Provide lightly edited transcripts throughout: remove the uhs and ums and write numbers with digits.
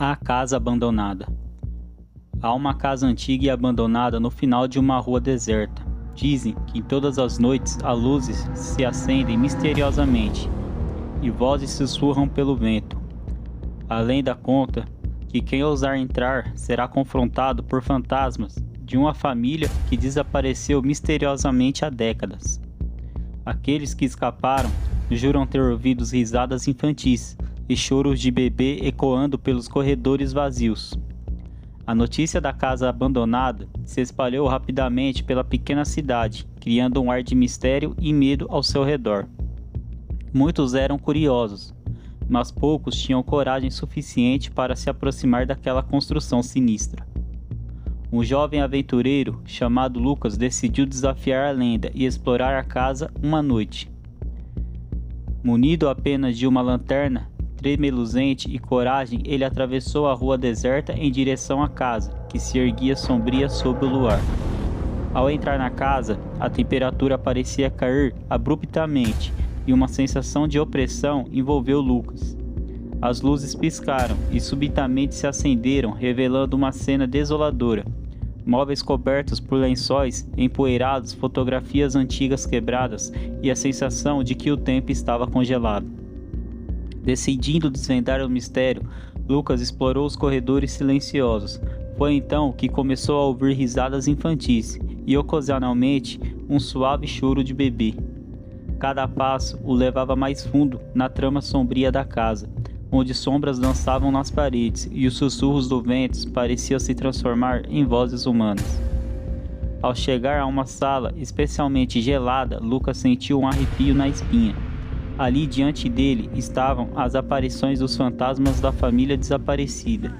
A casa abandonada. Há uma casa antiga e abandonada no final de uma rua deserta. Dizem que em todas as noites as luzes se acendem misteriosamente e vozes sussurram pelo vento. A lenda conta que quem ousar entrar será confrontado por fantasmas de uma família que desapareceu misteriosamente há décadas. Aqueles que escaparam juram ter ouvido risadas infantis e choros de bebê ecoando pelos corredores vazios. A notícia da casa abandonada se espalhou rapidamente pela pequena cidade, criando um ar de mistério e medo ao seu redor. Muitos eram curiosos, mas poucos tinham coragem suficiente para se aproximar daquela construção sinistra. Um jovem aventureiro chamado Lucas decidiu desafiar a lenda e explorar a casa uma noite. Munido apenas de uma lanterna, tremeluzente e coragem, ele atravessou a rua deserta em direção à casa, que se erguia sombria sob o luar. Ao entrar na casa, a temperatura parecia cair abruptamente e uma sensação de opressão envolveu Lucas. As luzes piscaram e subitamente se acenderam, revelando uma cena desoladora. Móveis cobertos por lençóis empoeirados, fotografias antigas quebradas e a sensação de que o tempo estava congelado. Decidindo desvendar o mistério, Lucas explorou os corredores silenciosos. Foi então que começou a ouvir risadas infantis e, ocasionalmente, um suave choro de bebê. Cada passo o levava mais fundo na trama sombria da casa, onde sombras dançavam nas paredes e os sussurros do vento pareciam se transformar em vozes humanas. Ao chegar a uma sala especialmente gelada, Lucas sentiu um arrepio na espinha. Ali diante dele estavam as aparições dos fantasmas da família desaparecida.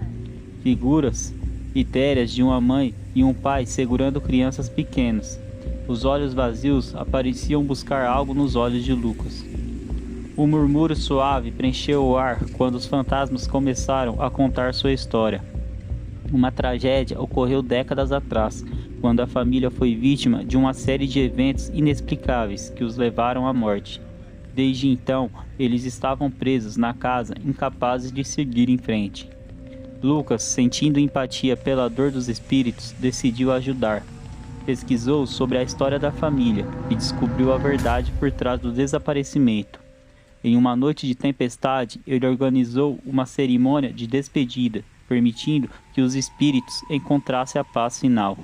Figuras etéreas de uma mãe e um pai segurando crianças pequenas. Os olhos vazios pareciam buscar algo nos olhos de Lucas. Um murmúrio suave preencheu o ar quando os fantasmas começaram a contar sua história. Uma tragédia ocorreu décadas atrás, quando a família foi vítima de uma série de eventos inexplicáveis que os levaram à morte. Desde então, eles estavam presos na casa, incapazes de seguir em frente. Lucas, sentindo empatia pela dor dos espíritos, decidiu ajudar. Pesquisou sobre a história da família e descobriu a verdade por trás do desaparecimento. Em uma noite de tempestade, ele organizou uma cerimônia de despedida, permitindo que os espíritos encontrassem a paz final.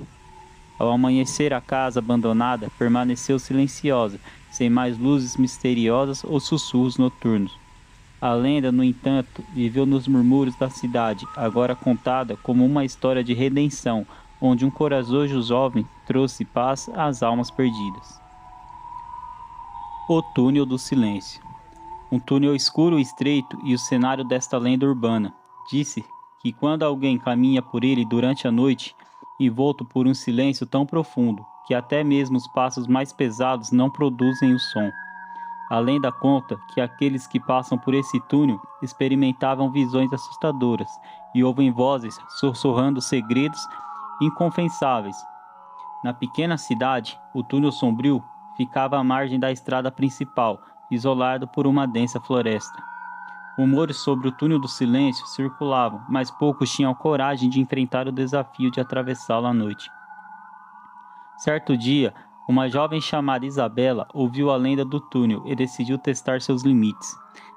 Ao amanhecer, a casa abandonada permaneceu silenciosa, sem mais luzes misteriosas ou sussurros noturnos. A lenda, no entanto, viveu nos murmúrios da cidade, agora contada como uma história de redenção, onde um corajoso jovem trouxe paz às almas perdidas. O Túnel do Silêncio. Um túnel escuro e estreito e o cenário desta lenda urbana. Disse que quando alguém caminha por ele durante a noite, envolto por um silêncio tão profundo que até mesmo os passos mais pesados não produzem o som. A lenda conta que aqueles que passam por esse túnel experimentavam visões assustadoras e ouvem vozes sussurrando segredos inconfessáveis. Na pequena cidade, o túnel sombrio ficava à margem da estrada principal, isolado por uma densa floresta. Rumores sobre o Túnel do Silêncio circulavam, mas poucos tinham coragem de enfrentar o desafio de atravessá-lo à noite. Certo dia, uma jovem chamada Isabela ouviu a lenda do túnel e decidiu testar seus limites.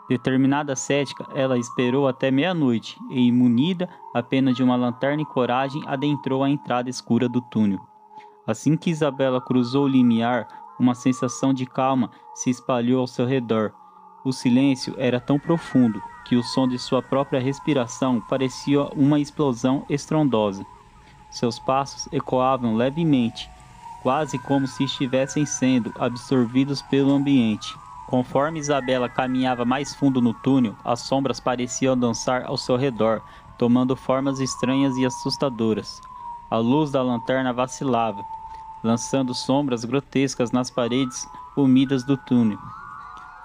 Determinada cética, ela esperou até meia-noite e, munida apenas de uma lanterna e coragem, adentrou a entrada escura do túnel. Assim que Isabela cruzou o limiar, uma sensação de calma se espalhou ao seu redor. O silêncio era tão profundo que o som de sua própria respiração parecia uma explosão estrondosa. Seus passos ecoavam levemente, quase como se estivessem sendo absorvidos pelo ambiente. Conforme Isabela caminhava mais fundo no túnel, as sombras pareciam dançar ao seu redor, tomando formas estranhas e assustadoras. A luz da lanterna vacilava, lançando sombras grotescas nas paredes úmidas do túnel.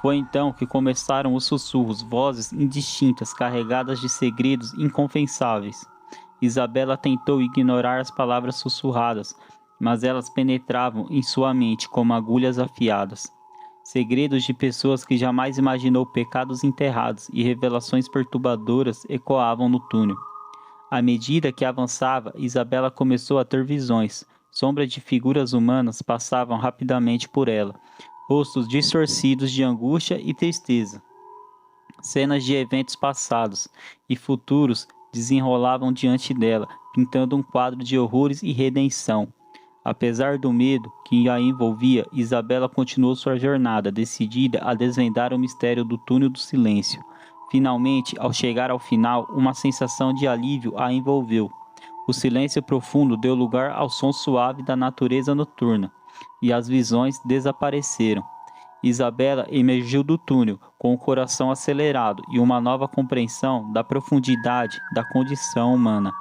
Foi então que começaram os sussurros, vozes indistintas carregadas de segredos inconfessáveis. Isabela tentou ignorar as palavras sussurradas, mas elas penetravam em sua mente como agulhas afiadas. Segredos de pessoas que jamais imaginou, pecados enterrados e revelações perturbadoras ecoavam no túnel. À medida que avançava, Isabela começou a ter visões. Sombras de figuras humanas passavam rapidamente por ela, rostos distorcidos de angústia e tristeza. Cenas de eventos passados e futuros desenrolavam diante dela, pintando um quadro de horrores e redenção. Apesar do medo que a envolvia, Isabela continuou sua jornada, decidida a desvendar o mistério do túnel do silêncio. Finalmente, ao chegar ao final, uma sensação de alívio a envolveu. O silêncio profundo deu lugar ao som suave da natureza noturna, e as visões desapareceram. Isabela emergiu do túnel com o coração acelerado e uma nova compreensão da profundidade da condição humana.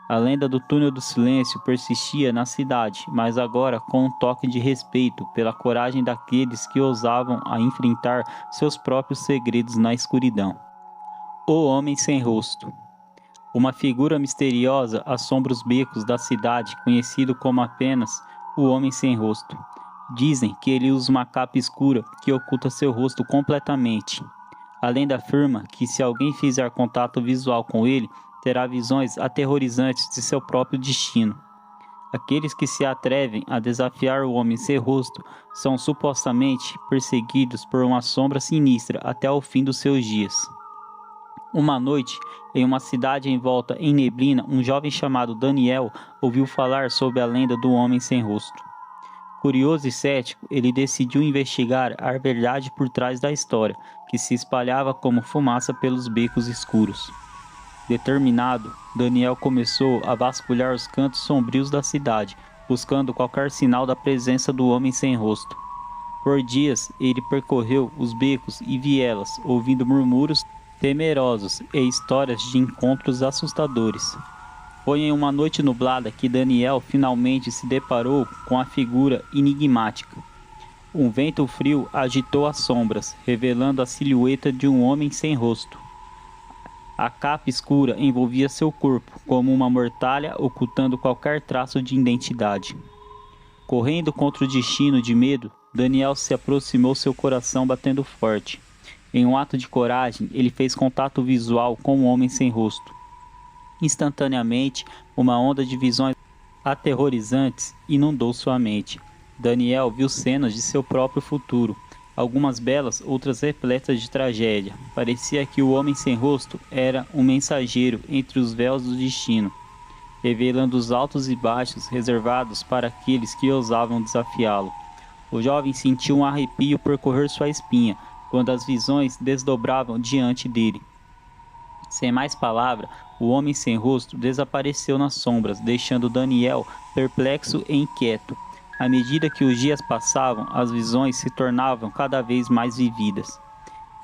A lenda do túnel do silêncio persistia na cidade, mas agora com um toque de respeito pela coragem daqueles que ousavam a enfrentar seus próprios segredos na escuridão. O Homem Sem Rosto. Uma figura misteriosa assombra os becos da cidade, conhecido como apenas o Homem Sem Rosto. Dizem que ele usa uma capa escura que oculta seu rosto completamente. A lenda afirma que se alguém fizer contato visual com ele, terá visões aterrorizantes de seu próprio destino. Aqueles que se atrevem a desafiar o Homem Sem Rosto são supostamente perseguidos por uma sombra sinistra até o fim dos seus dias. Uma noite, em uma cidade envolta em neblina, um jovem chamado Daniel ouviu falar sobre a lenda do Homem Sem Rosto. Curioso e cético, ele decidiu investigar a verdade por trás da história, que se espalhava como fumaça pelos becos escuros. Determinado, Daniel começou a vasculhar os cantos sombrios da cidade, buscando qualquer sinal da presença do Homem Sem Rosto. Por dias, ele percorreu os becos e vielas, ouvindo murmúrios temerosos e histórias de encontros assustadores. Foi em uma noite nublada que Daniel finalmente se deparou com a figura enigmática. Um vento frio agitou as sombras, revelando a silhueta de um homem sem rosto. A capa escura envolvia seu corpo, como uma mortalha ocultando qualquer traço de identidade. Correndo contra o destino de medo, Daniel se aproximou, seu coração batendo forte. Em um ato de coragem, ele fez contato visual com o Homem Sem Rosto. Instantaneamente, uma onda de visões aterrorizantes inundou sua mente. Daniel viu cenas de seu próprio futuro, algumas belas, outras repletas de tragédia. Parecia que o Homem Sem Rosto era um mensageiro entre os véus do destino, revelando os altos e baixos reservados para aqueles que ousavam desafiá-lo. O jovem sentiu um arrepio percorrer sua espinha, quando as visões desdobravam diante dele. Sem mais palavra, o Homem Sem Rosto desapareceu nas sombras, deixando Daniel perplexo e inquieto. À medida que os dias passavam, as visões se tornavam cada vez mais vívidas,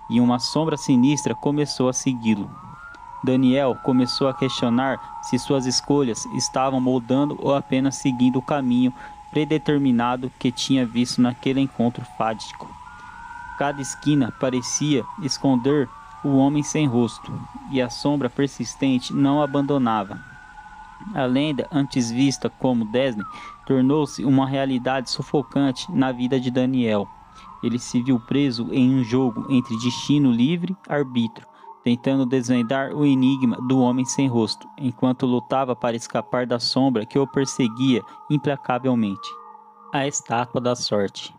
e uma sombra sinistra começou a segui-lo. Daniel começou a questionar se suas escolhas estavam moldando ou apenas seguindo o caminho predeterminado que tinha visto naquele encontro fático. Cada esquina parecia esconder o Homem Sem Rosto, e a sombra persistente não abandonava. A lenda, antes vista como Disney, tornou-se uma realidade sufocante na vida de Daniel. Ele se viu preso em um jogo entre destino livre e arbítrio, tentando desvendar o enigma do Homem Sem Rosto, enquanto lutava para escapar da sombra que o perseguia implacavelmente. A Estátua da Sorte.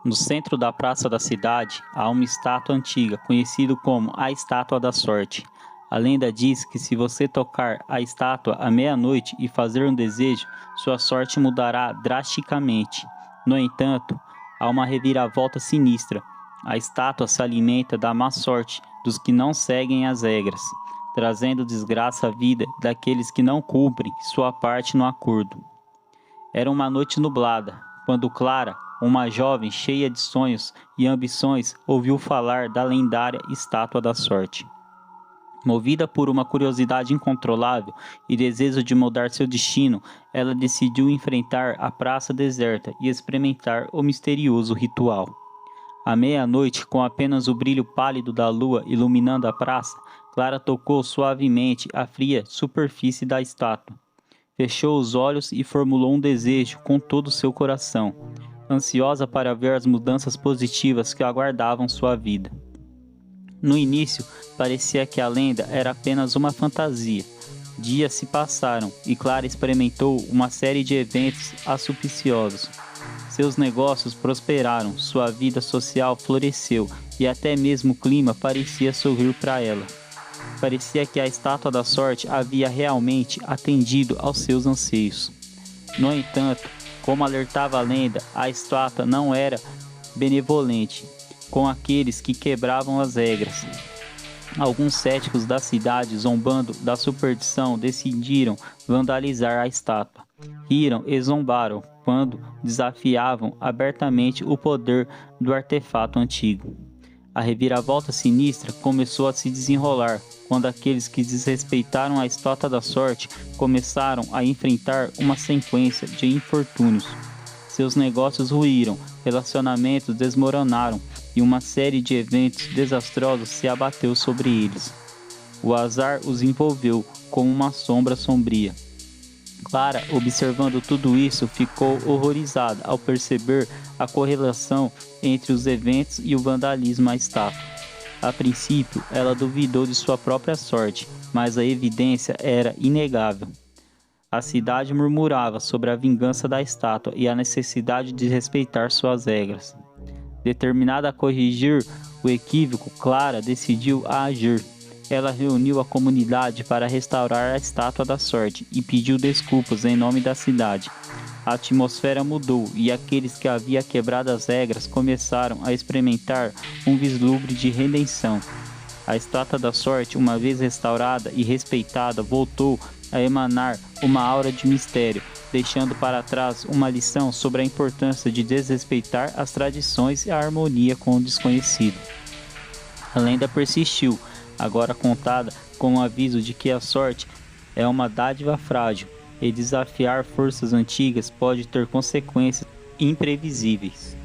No centro da praça da cidade, há uma estátua antiga, conhecida como a Estátua da Sorte. A lenda diz que se você tocar a estátua à meia-noite e fazer um desejo, sua sorte mudará drasticamente. No entanto, há uma reviravolta sinistra. A estátua se alimenta da má sorte dos que não seguem as regras, trazendo desgraça à vida daqueles que não cumprem sua parte no acordo. Era uma noite nublada, quando Clara, uma jovem cheia de sonhos e ambições, ouviu falar da lendária Estátua da Sorte. Movida por uma curiosidade incontrolável e desejo de mudar seu destino, ela decidiu enfrentar a praça deserta e experimentar o misterioso ritual. À meia-noite, com apenas o brilho pálido da lua iluminando a praça, Clara tocou suavemente a fria superfície da estátua. Fechou os olhos e formulou um desejo com todo o seu coração. ansiosa para ver as mudanças positivas que aguardavam sua vida. No início, parecia que a lenda era apenas uma fantasia. Dias se passaram e Clara experimentou uma série de eventos auspiciosos. Seus negócios prosperaram, sua vida social floresceu e até mesmo o clima parecia sorrir para ela. Parecia que a estátua da sorte havia realmente atendido aos seus anseios. No entanto, como alertava a lenda, a estátua não era benevolente com aqueles que quebravam as regras. Alguns céticos da cidade, zombando da superstição, decidiram vandalizar a estátua. Riram e zombaram quando desafiavam abertamente o poder do artefato antigo. A reviravolta sinistra começou a se desenrolar quando aqueles que desrespeitaram a estátua da sorte começaram a enfrentar uma sequência de infortúnios. Seus negócios ruíram, relacionamentos desmoronaram e uma série de eventos desastrosos se abateu sobre eles. O azar os envolveu como uma sombra sombria. Clara, observando tudo isso, ficou horrorizada ao perceber a correlação entre os eventos e o vandalismo à estátua. A princípio, ela duvidou de sua própria sorte, mas a evidência era inegável. A cidade murmurava sobre a vingança da estátua e a necessidade de respeitar suas regras. Determinada a corrigir o equívoco, Clara decidiu agir. Ela reuniu a comunidade para restaurar a estátua da sorte e pediu desculpas em nome da cidade. A atmosfera mudou e aqueles que haviam quebrado as regras começaram a experimentar um vislumbre de redenção. A estátua da sorte, uma vez restaurada e respeitada, voltou a emanar uma aura de mistério, deixando para trás uma lição sobre a importância de desrespeitar as tradições e a harmonia com o desconhecido. A lenda persistiu, agora contada com o aviso de que a sorte é uma dádiva frágil e desafiar forças antigas pode ter consequências imprevisíveis.